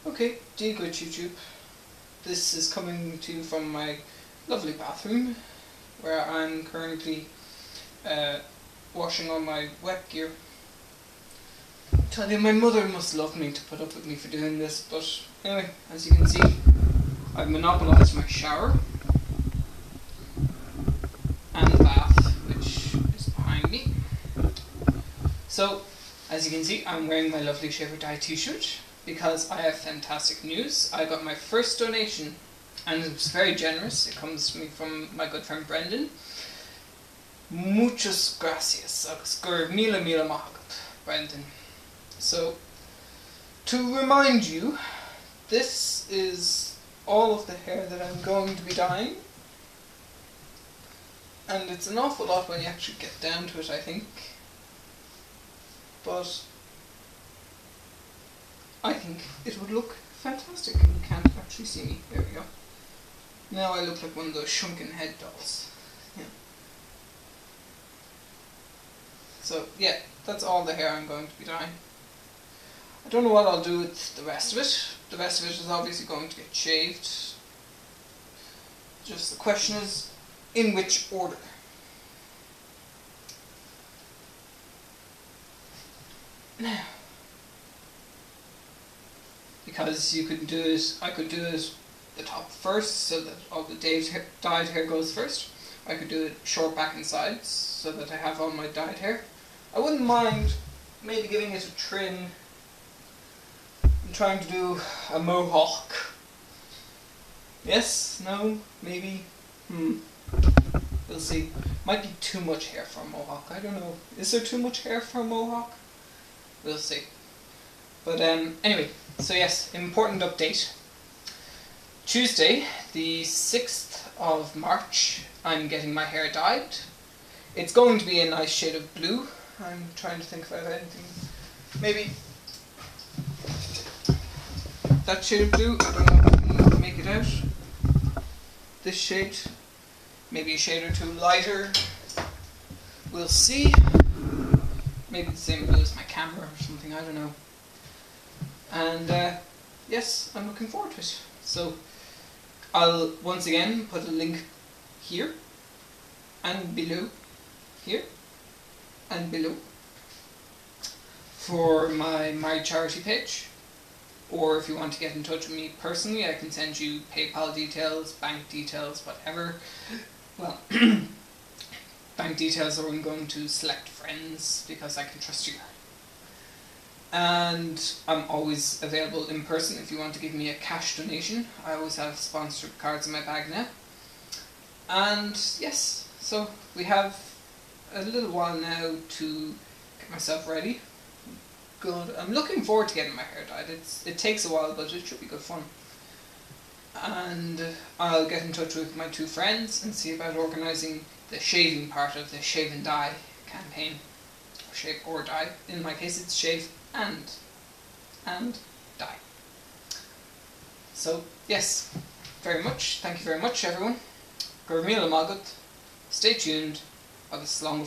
Okay, good YouTube. This is coming to you from my lovely bathroom, where I'm currently washing all my wet gear. I tell you, my mother must love me to put up with me for doing this, but anyway, as you can see, I've monopolised my shower and the bath, which is behind me. So, as you can see, I'm wearing my lovely Shaver Dye t-shirt because I have fantastic news. I got my first donation, and it was very generous. It comes to me from my good friend Brendan. Muchas gracias, agus míle agat, Brendan. So, to remind you, this is all of the hair that I'm going to be dyeing, and it's an awful lot when you actually get down to it, I think. But I think it would look fantastic. You can't actually see me. There we go. Now I look like one of those shrunken head dolls. Yeah. So yeah, that's all the hair I'm going to be dyeing. I don't know what I'll do with the rest of it. The rest of it is obviously going to get shaved. Just the question is, in which order? Now, because you could do it, I could do it the top first, so that all the dyed hair goes first. I could do it short back and sides, so that I have all my dyed hair. I wouldn't mind maybe giving it a trim. I'm trying to do a mohawk. Yes? No? Maybe? We'll see. Might be too much hair for a mohawk. I don't know. Is there too much hair for a mohawk? We'll see. But anyway, so yes, important update. Tuesday, the 6th of March, I'm getting my hair dyed. It's going to be a nice shade of blue. I'm trying to think if I have anything. Maybe that shade of blue, I don't know if I can make it out. This shade, maybe a shade or two lighter. We'll see. Maybe the same blue as my camera or something, I don't know. And yes, I'm looking forward to it. So I'll once again put a link here and below, here and below, for my charity page. Or if you want to get in touch with me personally, I can send you PayPal details, bank details, whatever. Well, bank details are I'm going to select friends because I can trust you. And I'm always available in person if you want to give me a cash donation. I always have sponsored cards in my bag now. And yes, so we have a little while now to get myself ready. Good. I'm looking forward to getting my hair dyed. It takes a while, but it should be good fun. And I'll get in touch with my two friends and see about organising the shaving part of the shave and dye campaign. Shave or dye. In my case, it's shave and dye. So yes, very much. Thank you very much, everyone. Raibh míle agat. Stay tuned. Agus slán.